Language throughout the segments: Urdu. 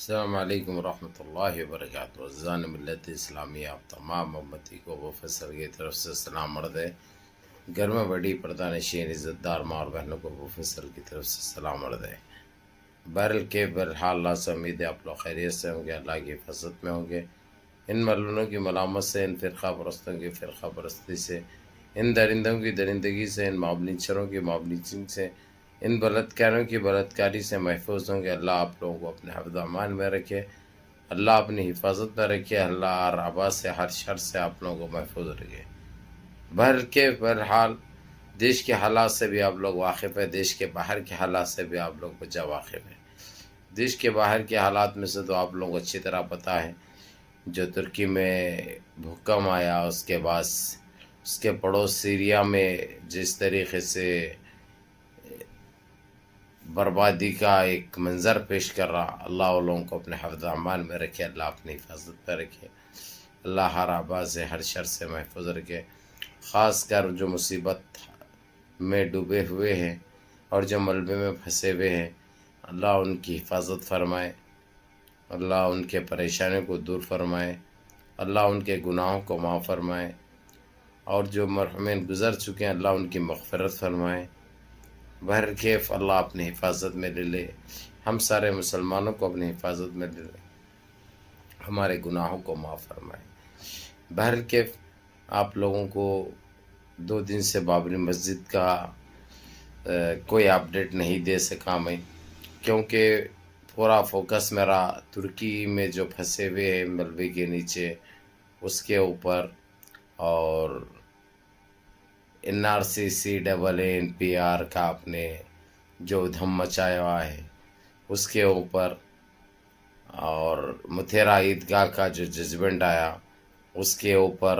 السلام علیکم ورحمۃ اللہ وبرکاتہ۔ عزیزان ملت اسلامیہ، آپ تمام امتی کو ابو فیصل کی طرف سے سلام عرض ہے۔ گھر میں بڑی پردہ نشین عزت دار ماں اور بہنوں کو ابو فیصل کی طرف سے سلام عرض ہے۔ بہرحال اللہ سے امید ہے آپ لوگ خیریت سے ہوں گے، اللہ کی حفاظت میں ہوں گے۔ ان ملعونوں کی ملامت سے، ان فرقہ پرستوں کی فرقہ پرستی سے، ان درندوں کی درندگی سے، ان معاملینچروں کی معاملینچنگ سے، ان بلاتکاروں کی بلاتکاری سے محفوظ ہوں گے۔ اللہ آپ لوگوں کو اپنے حفظ و امان میں رکھے، اللہ اپنی حفاظت میں رکھے، اللہ ہر آبا سے، ہر شر سے آپ لوگوں کو محفوظ رکھے۔ بہرحال دیش کے حالات سے بھی آپ لوگ واقف ہے، دیش کے باہر کے حالات سے بھی آپ لوگ بچا واقف ہے۔ دیش کے باہر کے حالات میں سے تو آپ لوگوں کو اچھی طرح پتہ ہے، جو ترکی میں بھوکم آیا، اس کے بعد اس کے پڑوس سیریا میں جس طریقے سے بربادی کا ایک منظر پیش کر رہا، اللہ ان لوگوں کو اپنے حفظ و امان میں رکھے، اللہ اپنی حفاظت پہ رکھے، اللہ ہر آبا سے، ہر شر سے محفوظ رکھے۔ خاص کر جو مصیبت میں ڈوبے ہوئے ہیں اور جو ملبے میں پھنسے ہوئے ہیں، اللہ ان کی حفاظت فرمائے، اللہ ان کے پریشانیوں کو دور فرمائے، اللہ ان کے گناہوں کو معاف فرمائے، اور جو مرحومین گزر چکے ہیں اللہ ان کی مغفرت فرمائے۔ بہرکیف اللہ اپنی حفاظت میں لے لے، ہم سارے مسلمانوں کو اپنی حفاظت میں لے لے، ہمارے گناہوں کو معاف فرمائے۔ بہرکیف آپ لوگوں کو 2 دن سے بابری مسجد کا کوئی اپڈیٹ نہیں دے سکا میں، کیونکہ پورا فوکس میرا ترکی میں جو پھنسے ہوئے ہیں ملبے کے نیچے اس کے اوپر، اور NRC/CAA/NPR کا آپ نے جو دھم مچایا ہوا ہے اس کے اوپر، اور متھیرا عیدگاہ کا جو ججمنٹ آیا اس کے اوپر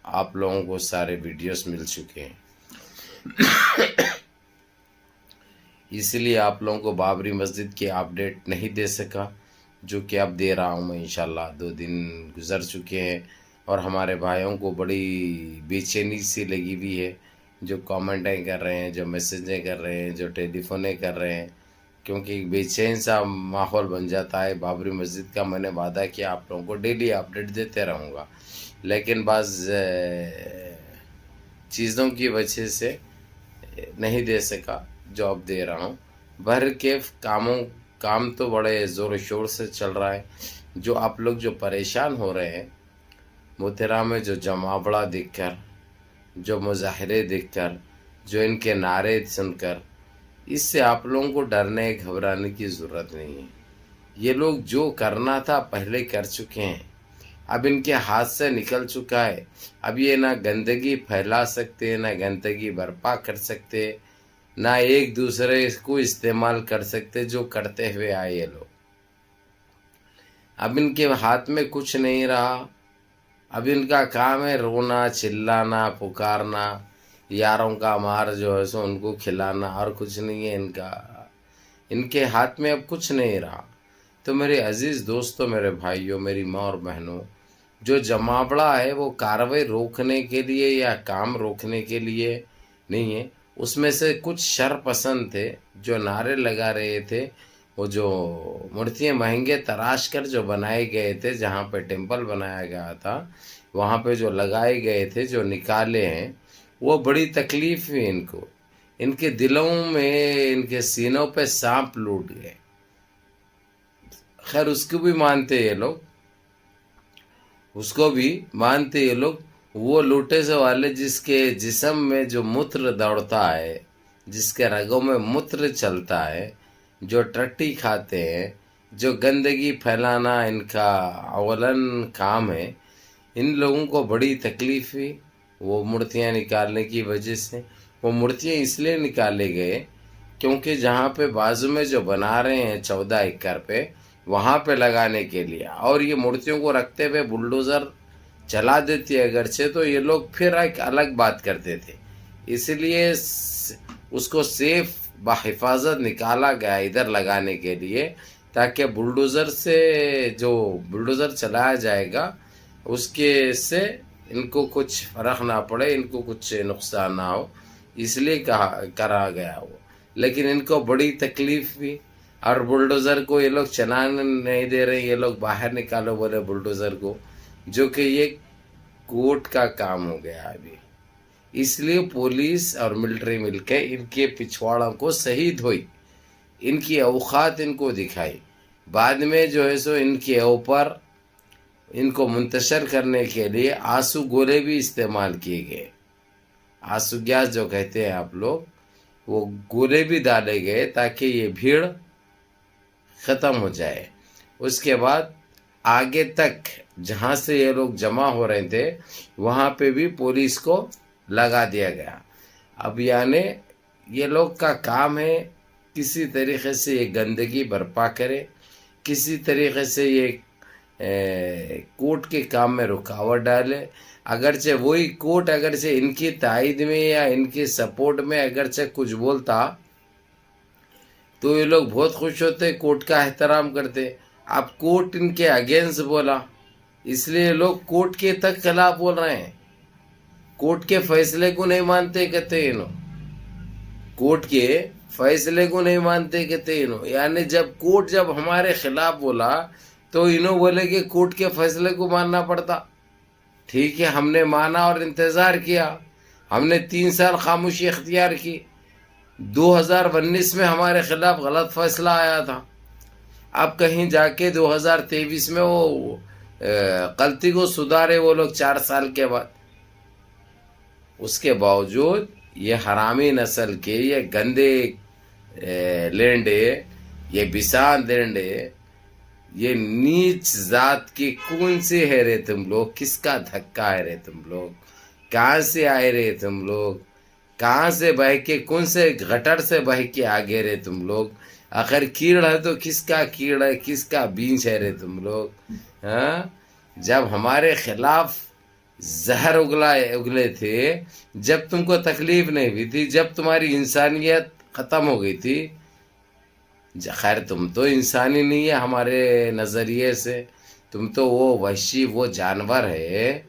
آپ لوگوں کو سارے ویڈیوز مل چکے ہیں۔ اس لیے آپ لوگوں کو بابری مسجد کی اپڈیٹ نہیں دے سکا، جو کہ اب دے رہا ہوں میں انشاءاللہ۔ 2 دن گزر چکے ہیں اور ہمارے بھائیوں کو بڑی بے چینی سی لگی ہوئی ہے، جو کامنٹیں کر رہے ہیں، جو میسیجیں کر رہے ہیں، جو ٹیلی فونیں کر رہے ہیں، کیونکہ ایک بے چین سا ماحول بن جاتا ہے۔ بابری مسجد کا میں نے وعدہ کیا آپ لوگوں کو ڈیلی اپڈیٹ دیتے رہوں گا، لیکن بعض چیزوں کی وجہ سے نہیں دے سکا، جو اب دے رہا ہوں۔ بہرکیف کام تو بڑے زور و شور سے چل رہا ہے۔ جو آپ لوگ جو پریشان ہو رہے ہیں متھیرا میں، جو جمابڑا دیکھ کر، جو مظاہرے دیکھ کر، جو ان کے نعرے سن کر، اس سے آپ لوگوں کو ڈرنے گھبرانے کی ضرورت نہیں ہے۔ یہ لوگ جو کرنا تھا پہلے کر چکے ہیں، اب ان کے ہاتھ سے نکل چکا ہے۔ اب یہ نہ گندگی پھیلا سکتے، نہ گندگی برپا کر سکتے، نہ ایک دوسرے کو استعمال کر سکتے، جو کرتے ہوئے آئے یہ لوگ۔ اب ان کے ہاتھ میں کچھ نہیں رہا، اب ان کا کام ہے رونا، چلانا، پکارنا، یاروں کا مار جو ہے سو ان کو کھلانا، اور کچھ نہیں ہے ان کا۔ ان کے ہاتھ میں اب کچھ نہیں رہا۔ تو میرے عزیز دوستوں، میرے بھائیوں، میری ماں اور بہنوں، جو جمابڑا ہے وہ کارروائی روکنے کے لیے یا کام روکنے کے لیے نہیں ہے۔ اس میں سے کچھ شر پسند تھے جو نعرے لگا رہے تھے، وہ جو مورتیاں مہنگے تراش کر جو بنائے گئے تھے، جہاں پہ ٹیمپل بنایا گیا تھا وہاں پہ جو لگائے گئے تھے، جو نکالے ہیں، وہ بڑی تکلیف ہوئی ان کو۔ ان کے دلوں میں، ان کے سینوں پہ سانپ لوٹ گئے۔ خیر اس کو بھی مانتے یہ لوگ، اس کو بھی مانتے یہ لوگ۔ وہ لوٹے سے والے جس کے جسم میں جو موتر دوڑتا ہے، جس کے رگوں میں موتر چلتا ہے، جو ٹٹی کھاتے ہیں، جو گندگی پھیلانا ان کا اولن کام ہے، ان لوگوں کو بڑی تکلیف ہوئی وہ مورتیاں نکالنے کی وجہ سے۔ وہ مورتیاں اس لیے نکالے گئے کیونکہ جہاں پہ بازو میں جو بنا رہے ہیں 14 ایکڑ پہ، وہاں پہ لگانے کے لیے، اور یہ مورتیوں کو رکھتے ہوئے بلڈوزر چلا دیتی ہے اگرچہ، تو یہ لوگ پھر ایک الگ بات کرتے تھے۔ اس لیے اس کو سیف بحفاظت نکالا گیا ادھر لگانے کے لیے، تاکہ بلڈوزر سے جو بلڈوزر چلایا جائے گا اس کے سے ان کو کچھ فرق نہ پڑے، ان کو کچھ نقصان نہ ہو، اس لیے کرا گیا وہ۔ لیکن ان کو بڑی تکلیف بھی، اور بلڈوزر کو یہ لوگ چلانے نہیں دے رہے، یہ لوگ باہر نکالو بولے بلڈوزر کو، جو کہ یہ کورٹ کا کام ہو گیا ابھی۔ اس لیے پولیس اور ملٹری مل کے ان کے پچھواڑوں کو صحیح دھوئی، ان کی اوقات ان کو دکھائی، بعد میں جو ہے سو ان کے اوپر ان کو منتشر کرنے کے لیے آنسو گولے بھی استعمال کیے گئے، آنسو گیس جو کہتے ہیں آپ لوگ، وہ گولے بھی ڈالے گئے تاکہ یہ بھیڑ ختم ہو جائے۔ اس کے بعد آگے تک جہاں سے یہ لوگ جمع ہو رہے تھے وہاں پہ بھی پولیس کو لگا دیا گیا۔ اب یعنی یہ لوگ کا کام ہے کسی طریقے سے یہ گندگی برپا کرے، کسی طریقے سے یہ کورٹ کے کام میں رکاوٹ ڈالے، اگرچہ وہی کورٹ اگرچہ ان کی تائید میں یا ان کی سپورٹ میں اگرچہ کچھ بولتا تو یہ لوگ بہت خوش ہوتے، کورٹ کا احترام کرتے۔ اب کورٹ ان کے اگینسٹ بولا، اس لیے لوگ کورٹ کے تک خلاف بول رہے ہیں، کورٹ کے فیصلے کو نہیں مانتے کہتے انہوں، کورٹ کے فیصلے کو نہیں مانتے کہتے انہوں، یعنی جب کورٹ جب ہمارے خلاف بولا تو انہوں بولے کہ کورٹ کے فیصلے کو ماننا پڑتا۔ ٹھیک ہے، ہم نے مانا اور انتظار کیا، ہم نے 3 سال خاموشی اختیار کی، 2019 میں ہمارے خلاف غلط فیصلہ آیا تھا، اب کہیں جا کے 2023 میں وہ غلطی کو سدھارے وہ لوگ 4 سال کے بعد۔ اس کے باوجود یہ حرامی نسل کے یہ گندے لینڈے، یہ بسان لینڈے، یہ نیچ ذات کی کون سے ہے رے تم لوگ، کس کا دھکا ہے رے تم لوگ، کہاں سے آئے رے تم لوگ، کہاں سے بہ کے کون سے گٹر سے بہ کے آگے رے تم لوگ، آخر کیڑ ہے تو کس کا کیڑ ہے، کس کا بیج ہے رے تم لوگ۔ ہاں، جب ہمارے خلاف زہر اگلے تھے، جب تم کو تکلیف نہیں ہوئی تھی، جب تمہاری انسانیت ختم ہو گئی تھی، خیر تم تو انسانی نہیں ہے ہمارے نظریے سے، تم تو وہ وحشی وہ جانور ہے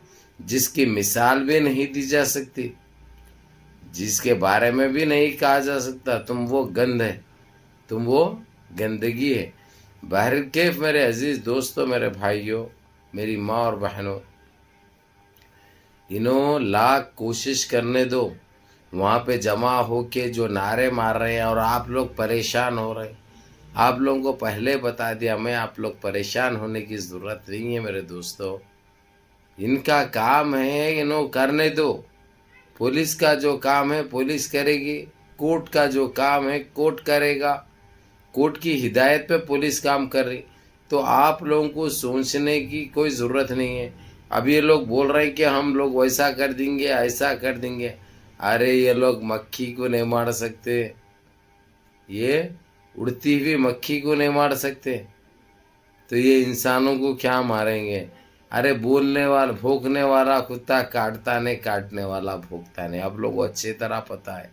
جس کی مثال بھی نہیں دی جا سکتی، جس کے بارے میں بھی نہیں کہا جا سکتا، تم وہ گند ہے، تم وہ گندگی ہے۔ بہرکیف میرے عزیز دوستوں، میرے بھائیوں، میری ماں اور بہنوں، انہوں لاکھ کوشش کرنے دو، وہاں پہ جمع ہو کے جو نعرے مار رہے ہیں اور آپ لوگ پریشان ہو رہے ہیں، آپ لوگوں کو پہلے بتا دیا میں، آپ لوگ پریشان ہونے کی ضرورت نہیں ہے میرے دوستو، ان کا کام ہے، انہوں کرنے دو، پولیس کا جو کام ہے پولیس کرے گی، کورٹ کا جو کام ہے کورٹ کرے گا، کورٹ کی ہدایت پہ پولیس کام کر رہی، تو آپ لوگوں کو سوچنے کی کوئی ضرورت نہیں ہے۔ اب یہ لوگ بول رہے ہیں کہ ہم لوگ ویسا کر دیں گے، ایسا کر دیں گے، ارے یہ لوگ مکھی کو نہیں مار سکتے، یہ اڑتی ہوئی مکھی کو نہیں مار سکتے، تو یہ انسانوں کو کیا ماریں گے؟ ارے بولنے والا بھونکنے والا کتا کاٹتا نہیں، کاٹنے والا بھونکتا نہیں، اب لوگ کو اچھی طرح پتہ ہے،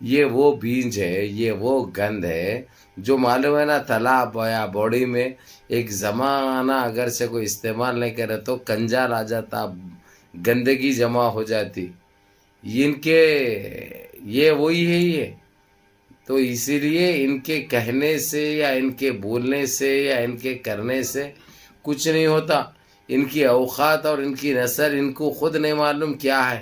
یہ وہ بیج ہے، یہ وہ گند ہے جو معلوم ہے نا تالاب یا باڈی میں ایک زمانہ اگر سے کوئی استعمال نہیں کرے تو کنجال آ جاتا، گندگی جمع ہو جاتی، ان کے یہ وہی ہے یہ، تو اسی لیے ان کے کہنے سے یا ان کے بولنے سے یا ان کے کرنے سے کچھ نہیں ہوتا، ان کی اوقات اور ان کی نسل ان کو خود نہیں معلوم کیا ہے،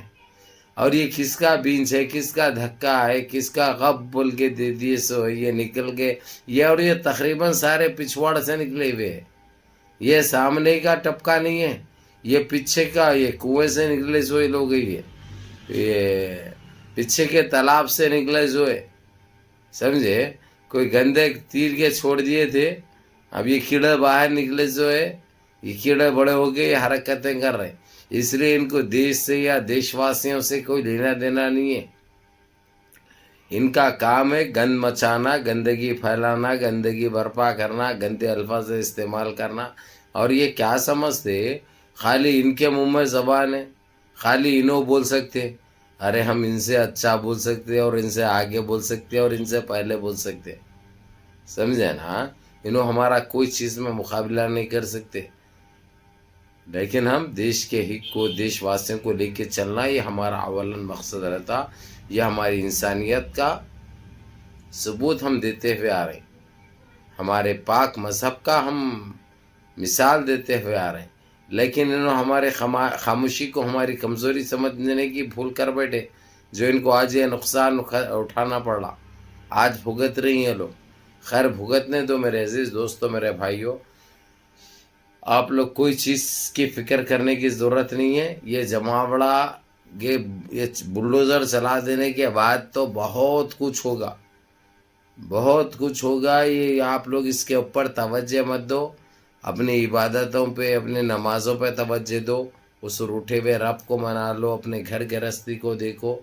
اور یہ کس کا بیج ہے، کس کا دھکا ہے، کس کا غب بول کے دے دیے سو یہ نکل گئے، یہ اور یہ تقریباً سارے پچھواڑ سے نکلے ہوئے ہیں، یہ سامنے کا ٹپکا نہیں ہے، یہ پیچھے کا یہ کنویں سے نکلے سوئے لوگ، یہ پیچھے کے تالاب سے نکلے سوئے، سمجھے، کوئی گندے تیر کے چھوڑ دیے تھے، اب یہ کیڑے باہر نکلے سوئے، یہ کیڑے بڑے ہو گئے، یہ حرکتیں کر رہے، اس لیے ان کو دیش سے یا دیش واسیوں سے کوئی لینا دینا نہیں ہے، ان کا کام ہے گند مچانا، گندگی پھیلانا، گندگی برپا کرنا، گندے الفاظ استعمال کرنا، اور یہ کیا سمجھتے خالی ان کے منہ میں زبان ہے، خالی انہوں بول سکتے، ارے ہم ان سے اچھا بول سکتے اور ان سے آگے بول سکتے اور ان سے پہلے بول سکتے، سمجھے نا، انہوں ہمارا کوئی چیز میں مقابلہ نہیں کر سکتے، لیکن ہم دیش کے حق کو، دیش واسیوں کو لے کے چلنا یہ ہمارا اولن مقصد رہتا، یہ ہماری انسانیت کا ثبوت ہم دیتے ہوئے آ رہے ہیں، ہمارے پاک مذہب کا ہم مثال دیتے ہوئے آ رہے ہیں، لیکن انہوں ہمارے خاموشی کو ہماری کمزوری سمجھنے کی بھول کر بیٹھے، جو ان کو آج یہ نقصان اٹھانا پڑا، آج بھگت رہی ہیں لوگ۔ خیر بھگتنے دو میرے عزیز دوستوں، میرے بھائیوں، آپ لوگ کوئی چیز کی فکر کرنے کی ضرورت نہیں ہے۔ یہ جماوڑا یہ بلڈوزر چلا دینے کے بعد تو بہت کچھ ہوگا، بہت کچھ ہوگا۔ یہ آپ لوگ اس کے اوپر توجہ مت دو، اپنی عبادتوں پہ، اپنے نمازوں پہ توجہ دو، اس روٹھے ہوئے رب کو منا لو، اپنے گھر گرہستی کو دیکھو۔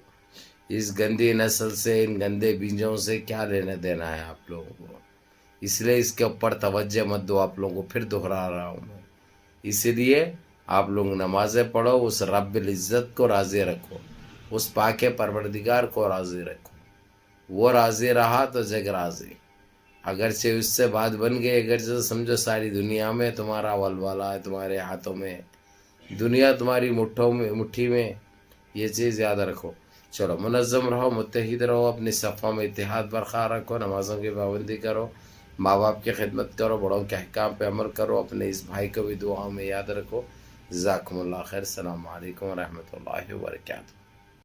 اس گندی نسل سے، ان گندے بیجوں سے کیا لینا دینا ہے آپ لوگوں کو؟ اس لیے اس کے اوپر توجہ مت دو، آپ لوگوں کو پھر دہرا رہا ہوں میں۔ اسی لیے آپ لوگ نمازیں پڑھو، اس رب العزت کو راضی رکھو، اس پاک پروردگار کو راضی رکھو۔ وہ راضی رہا تو جگ راضی۔ اگرچہ اس سے بات بن گئی، اگرچہ سمجھو ساری دنیا میں تمہارا ولولہ ہے، تمہارے ہاتھوں میں، دنیا تمہاری مٹھی میں، یہ چیز یاد رکھو۔ چلو منظم رہو، متحد رہو، اپنی صفوں میں اتحاد برقرار رکھو، نمازوں کی پابندی کرو، ماں باپ کی خدمت کرو، بڑوں کے احکام پہ عمل کرو، اپنے اس بھائی کو بھی دعاؤں میں یاد رکھو۔ جزاکم اللہ خیر۔ السلام علیکم ورحمۃ اللہ وبرکاتہ۔